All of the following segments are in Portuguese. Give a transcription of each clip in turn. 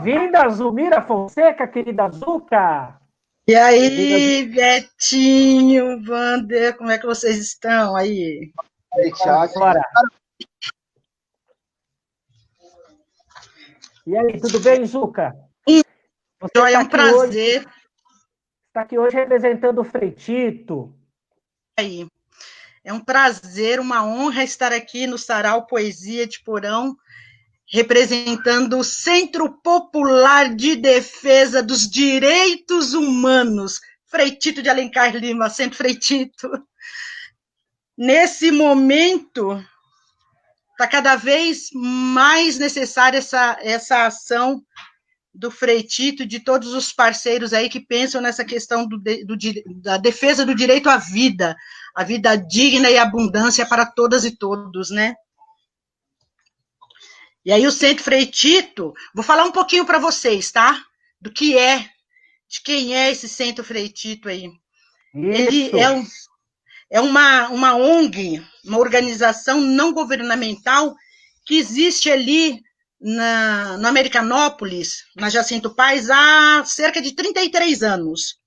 bem-vinda, Zulmira Fonseca, querida Zuca. E aí, Betinho, Wander, como é que vocês estão aí? Bora. E aí, tudo bem, Zuca? Você é um prazer. Está aqui hoje representando o Freitito. Aí. É um prazer, uma honra estar aqui no Sarau Poesia de Porão, representando o Centro Popular de Defesa dos Direitos Humanos, Freitito de Alencar Lima, Centro Freitito. Nesse momento, está cada vez mais necessária essa ação do Freitito, de todos os parceiros aí que pensam nessa questão da defesa do direito à vida, a vida digna e abundância para todas e todos, né? E aí o Centro Freitito, vou falar um pouquinho para vocês, tá? Do que é, de quem é esse Centro Freitito aí. Ele é uma ONG, uma organização não governamental que existe ali no Americanópolis, na Jacinto Paes, há cerca de 33 anos.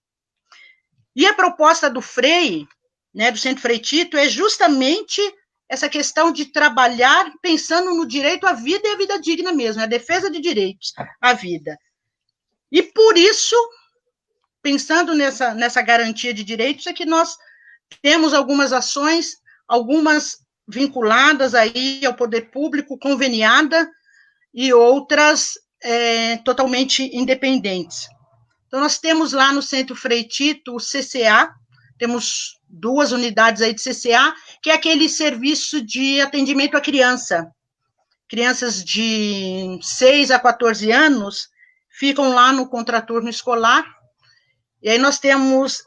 E a proposta do Frei, né, do Centro Freitito, é justamente essa questão de trabalhar pensando no direito à vida e à vida digna mesmo, a defesa de direitos à vida. E por isso, pensando nessa garantia de direitos, é que nós temos algumas ações, algumas vinculadas aí ao poder público, conveniada, e outras totalmente independentes. Então, nós temos lá no Centro Freitito o CCA, temos 2 unidades aí de CCA, que é aquele serviço de atendimento à criança. Crianças de 6 a 14 anos ficam lá no contraturno escolar, e aí nós temos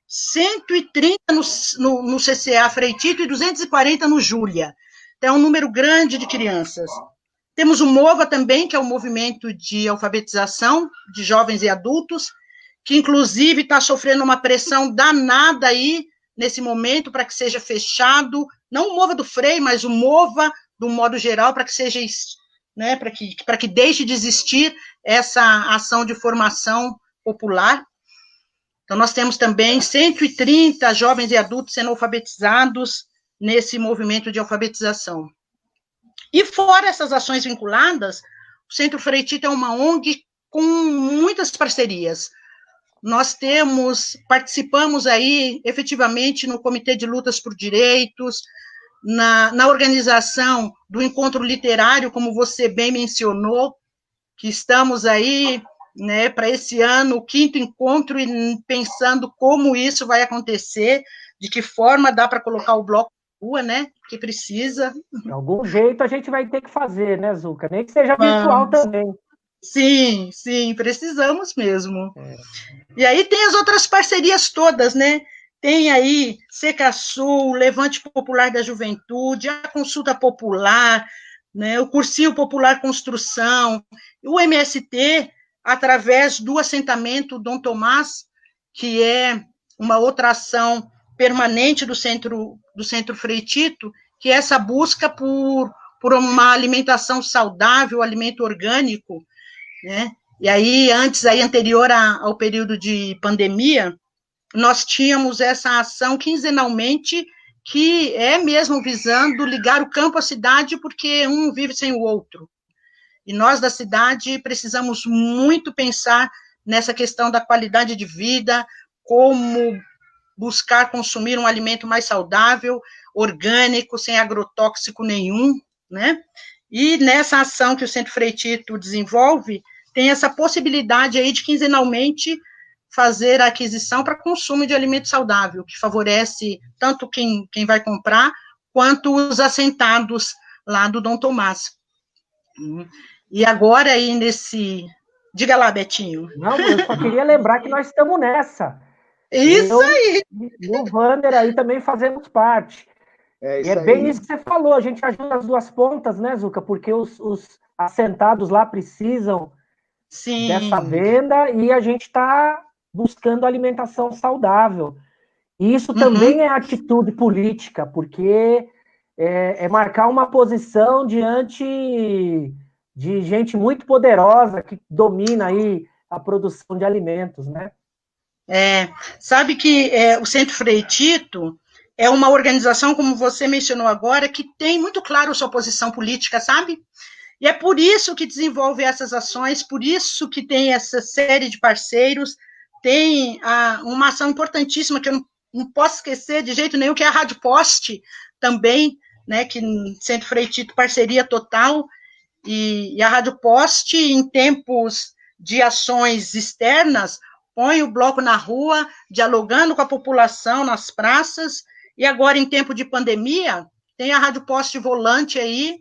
130 no CCA Freitito e 240 no Júlia. Então, é um número grande de crianças. Temos o MOVA também, que é o movimento de alfabetização de jovens e adultos, que inclusive está sofrendo uma pressão danada aí, nesse momento, para que seja fechado, não o MOVA do Frei, mas o MOVA, do modo geral, para que seja, né, para que deixe de existir essa ação de formação popular. Então, nós temos também 130 jovens e adultos sendo alfabetizados nesse movimento de alfabetização. E fora essas ações vinculadas, o Centro Freitito é uma ONG com muitas parcerias. Nós participamos aí, efetivamente, no Comitê de Lutas por Direitos, na organização do Encontro Literário, como você bem mencionou, que estamos aí, né, para esse ano, o 5º encontro, e pensando como isso vai acontecer, de que forma dá para colocar o bloco na rua, né, que precisa. De algum jeito a gente vai ter que fazer, né, Zuca? Nem que seja virtual também. Sim, sim, precisamos mesmo. E aí tem as outras parcerias todas, né? Tem aí Secasul, Levante Popular da Juventude, a Consulta Popular, né, o Cursinho Popular Construção, o MST, através do assentamento Dom Tomás, que é uma outra ação permanente do Centro Freitito, que é essa busca por uma alimentação saudável, alimento orgânico, né? E aí, anterior ao período de pandemia, nós tínhamos essa ação quinzenalmente, que é mesmo visando ligar o campo à cidade, porque um vive sem o outro. E nós, da cidade, precisamos muito pensar nessa questão da qualidade de vida, como buscar consumir um alimento mais saudável, orgânico, sem agrotóxico nenhum, né? E nessa ação que o Centro Freitito desenvolve, tem essa possibilidade aí de quinzenalmente fazer a aquisição para consumo de alimento saudável, que favorece tanto quem vai comprar, quanto os assentados lá do Dom Tomás. E agora aí Diga lá, Betinho. Não, eu só queria lembrar que nós estamos nessa. Isso aí! E o Wander aí também fazemos parte. É bem isso que você falou, a gente ajuda as duas pontas, né, Zuca? Porque os assentados lá precisam dessa venda e a gente está buscando alimentação saudável. E isso também é atitude política, porque é marcar uma posição diante de gente muito poderosa que domina aí a produção de alimentos, né? Sabe que o Centro Frei Tito é uma organização, como você mencionou agora, que tem muito claro sua posição política, sabe? E é por isso que desenvolve essas ações, por isso que tem essa série de parceiros, tem uma ação importantíssima que eu não posso esquecer de jeito nenhum, que é a Rádio Poste também, né, que Centro Frei Tito, parceria total, e a Rádio Poste, em tempos de ações externas, põe o bloco na rua, dialogando com a população nas praças, e agora, em tempo de pandemia, tem a Rádio Poste Volante aí,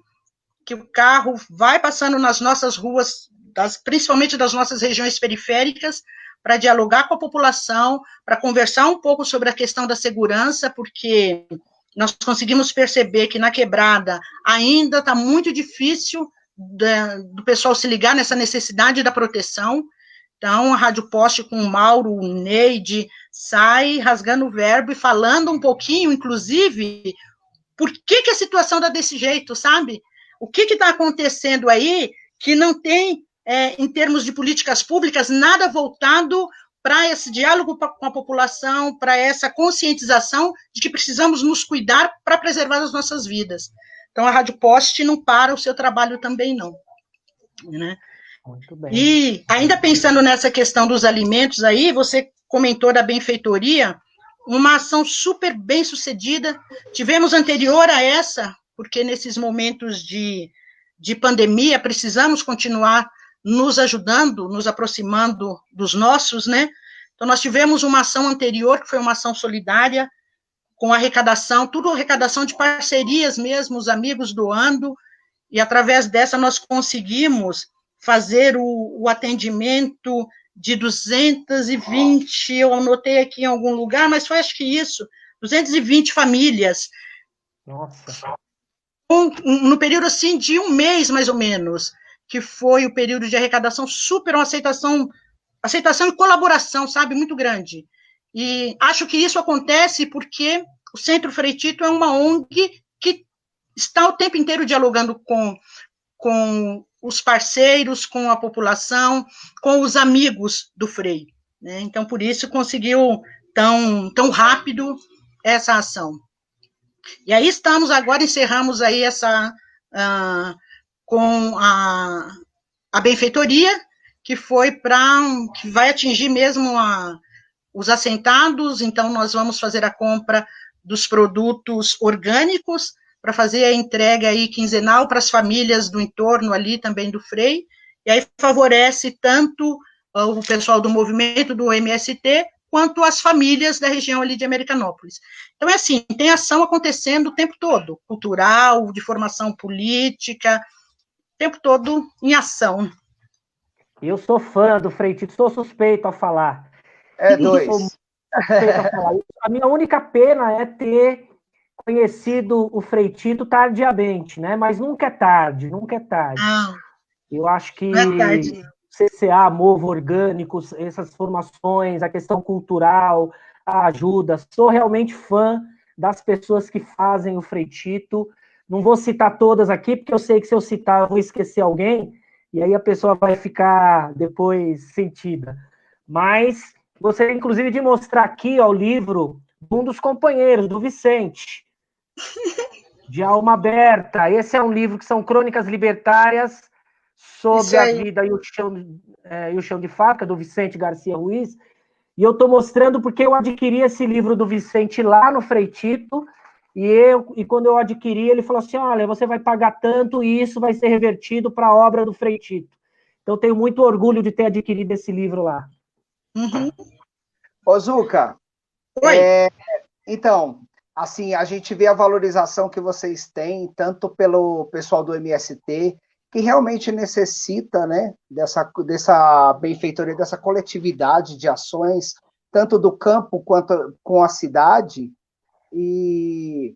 que o carro vai passando nas nossas ruas, principalmente das nossas regiões periféricas, para dialogar com a população, para conversar um pouco sobre a questão da segurança, porque nós conseguimos perceber que na quebrada ainda está muito difícil do pessoal se ligar nessa necessidade da proteção. Então, a Rádio Poste com o Mauro, o Neide, sai rasgando o verbo e falando um pouquinho, inclusive, por que a situação está desse jeito, sabe? O que está acontecendo aí que não tem, em termos de políticas públicas, nada voltado para esse diálogo com a população, para essa conscientização de que precisamos nos cuidar para preservar as nossas vidas. Então, a Rádio Poste não para o seu trabalho também, não. Né? Muito bem. E, ainda pensando nessa questão dos alimentos aí, você comentou da benfeitoria, uma ação super bem sucedida. Tivemos anterior a essa, porque nesses momentos de pandemia precisamos continuar nos ajudando, nos aproximando dos nossos, né? Então, nós tivemos uma ação anterior, que foi uma ação solidária, com arrecadação, tudo arrecadação de parcerias mesmo, os amigos doando, e através dessa nós conseguimos fazer o atendimento de 220, eu anotei aqui em algum lugar, mas foi acho que isso, 220 famílias. Nossa. No período, assim, de um mês, mais ou menos, que foi o período de arrecadação, super uma aceitação e colaboração, sabe, muito grande. E acho que isso acontece porque o Centro Frei Tito é uma ONG que está o tempo inteiro dialogando com os parceiros, com a população, com os amigos do Frei. Né? Então, por isso, conseguiu tão rápido essa ação. E aí estamos, agora encerramos aí com a benfeitoria, que que vai atingir mesmo os assentados, então nós vamos fazer a compra dos produtos orgânicos, para fazer a entrega aí quinzenal para as famílias do entorno ali também do Frei, e aí favorece tanto o pessoal do movimento do MST, quanto as famílias da região ali de Americanópolis. Então, é assim, tem ação acontecendo o tempo todo, cultural, de formação política, o tempo todo em ação. Eu sou fã do Frei Tito, sou suspeito a falar. A minha única pena é ter conhecido o Frei Tito tardiamente, né? Mas nunca é tarde, nunca é tarde. Eu acho que CCA, Movo Orgânicos, essas formações, a questão cultural, a ajuda, sou realmente fã das pessoas que fazem o Frei Tito. Não vou citar todas aqui, porque eu sei que se eu citar eu vou esquecer alguém, e aí a pessoa vai ficar depois sentida. Mas gostaria, inclusive, de mostrar aqui o livro de um dos companheiros, do Vicente, de Alma Aberta. Esse é um livro que são crônicas libertárias sobre a vida e o chão de faca, do Vicente Garcia Ruiz. E eu estou mostrando porque eu adquiri esse livro do Vicente lá no Frei Tito, e quando eu adquiri, ele falou assim, olha, você vai pagar tanto e isso vai ser revertido para a obra do Frei Tito. Então, eu tenho muito orgulho de ter adquirido esse livro lá. Uhum. Ô, Zuca, então, assim, a gente vê a valorização que vocês têm, tanto pelo pessoal do MST, que realmente necessita, né, dessa benfeitoria, dessa coletividade de ações, tanto do campo quanto com a cidade. E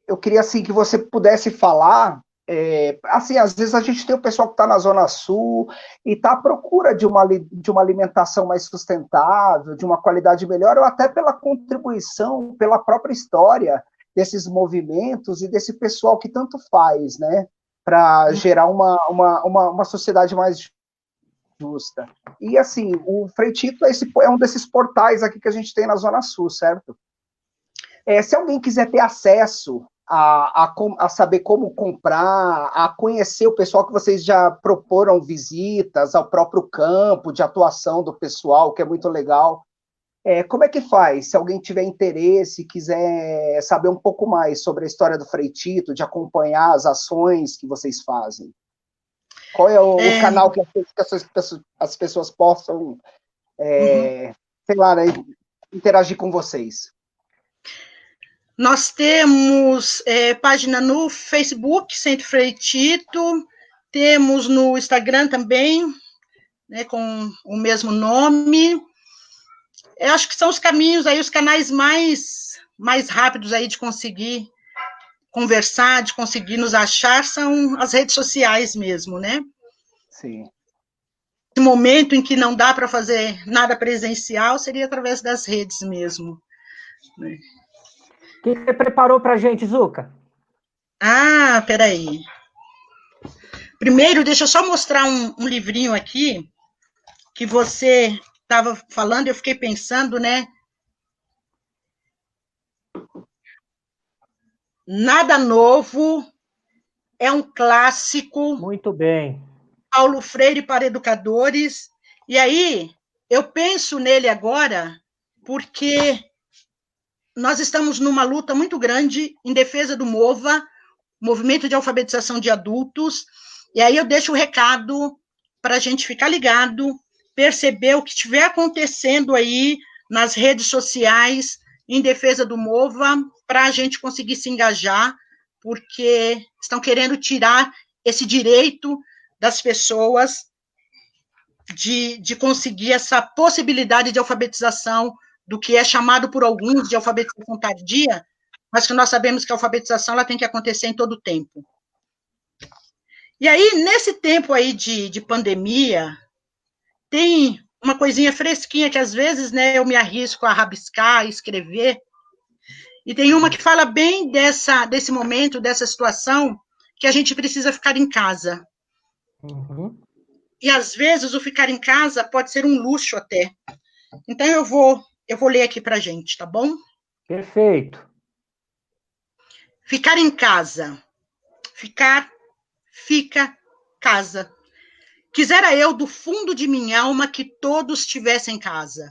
eu queria, assim, que você pudesse falar, assim, às vezes a gente tem o pessoal que está na Zona Sul e está à procura de uma alimentação mais sustentável, de uma qualidade melhor, ou até pela contribuição, pela própria história desses movimentos e desse pessoal que tanto faz, né, para gerar uma sociedade mais justa. E, assim, o Freitito é um desses portais aqui que a gente tem na Zona Sul, certo? Se alguém quiser ter acesso a saber como comprar, a conhecer o pessoal que vocês já proporam visitas ao próprio campo de atuação do pessoal, que é muito legal, como é que faz? Se alguém tiver interesse, quiser saber um pouco mais sobre a história do Freitito, de acompanhar as ações que vocês fazem. Qual é o canal que as pessoas possam, sei lá, né, interagir com vocês? Nós temos página no Facebook, Centro Freitito, temos no Instagram também, né, com o mesmo nome. Eu acho que são os caminhos aí, os canais mais rápidos aí de conseguir conversar, de conseguir nos achar, são as redes sociais mesmo, né? Sim. No momento em que não dá para fazer nada presencial, seria através das redes mesmo. Né? O que você preparou para a gente, Zuca? Peraí. Primeiro, deixa eu só mostrar um livrinho aqui, que você estava falando, eu fiquei pensando, né? Nada Novo é um clássico. Muito bem. Paulo Freire para educadores. E aí, eu penso nele agora, porque nós estamos numa luta muito grande em defesa do MOVA, Movimento de Alfabetização de Adultos, e aí eu deixo o recado para a gente ficar ligado, perceber o que estiver acontecendo aí nas redes sociais em defesa do MOVA, para a gente conseguir se engajar, porque estão querendo tirar esse direito das pessoas de conseguir essa possibilidade de alfabetização do que é chamado por alguns de alfabetização tardia, mas que nós sabemos que a alfabetização ela tem que acontecer em todo o tempo. E aí, nesse tempo aí de pandemia, tem uma coisinha fresquinha que, às vezes, né, eu me arrisco a rabiscar, escrever, e tem uma que fala bem desse momento, dessa situação, que a gente precisa ficar em casa. Uhum. E, às vezes, o ficar em casa pode ser um luxo até. Então, eu vou ler aqui para a gente, tá bom? Perfeito. Ficar em casa. Fica, casa. Quisera eu, do fundo de minha alma, que todos tivessem casa.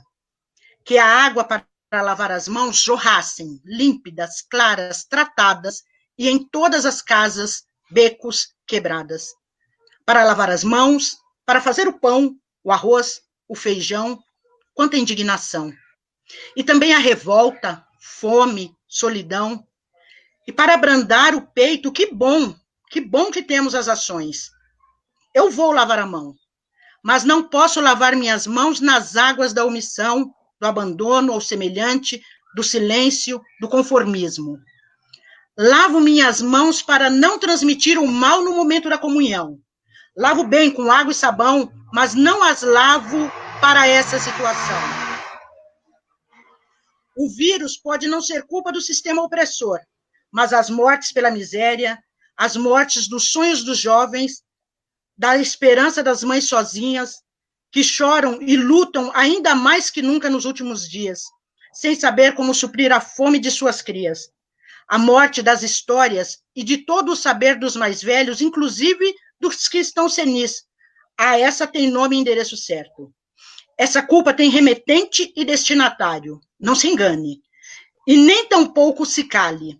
Que a água para lavar as mãos jorrassem, límpidas, claras, tratadas, e em todas as casas, becos quebradas. Para lavar as mãos, para fazer o pão, o arroz, o feijão, quanta indignação. E também a revolta, fome, solidão. E para abrandar o peito, que bom que temos as ações. Eu vou lavar a mão, mas não posso lavar minhas mãos nas águas da omissão, do abandono ao semelhante, do silêncio, do conformismo. Lavo minhas mãos para não transmitir o mal no momento da comunhão. Lavo bem com água e sabão, mas não as lavo para essa situação. O vírus pode não ser culpa do sistema opressor, mas as mortes pela miséria, as mortes dos sonhos dos jovens, da esperança das mães sozinhas, que choram e lutam ainda mais que nunca nos últimos dias, sem saber como suprir a fome de suas crias. A morte das histórias e de todo o saber dos mais velhos, inclusive dos que estão senis. Essa tem nome e endereço certo. Essa culpa tem remetente e destinatário. Não se engane. E nem tampouco se cale.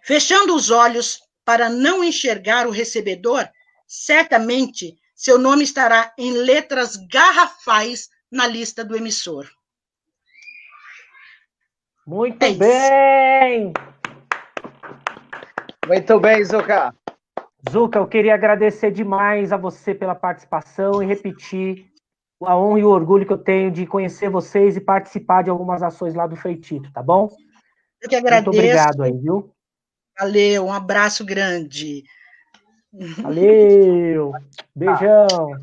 Fechando os olhos para não enxergar o recebedor, certamente seu nome estará em letras garrafais na lista do emissor. Muito bem! Muito bem, Zuca. Zuca, eu queria agradecer demais a você pela participação e repetir a honra e o orgulho que eu tenho de conhecer vocês e participar de algumas ações lá do Freitito, tá bom? Eu que agradeço. Muito obrigado aí, viu? Valeu, um abraço grande. Valeu! Beijão!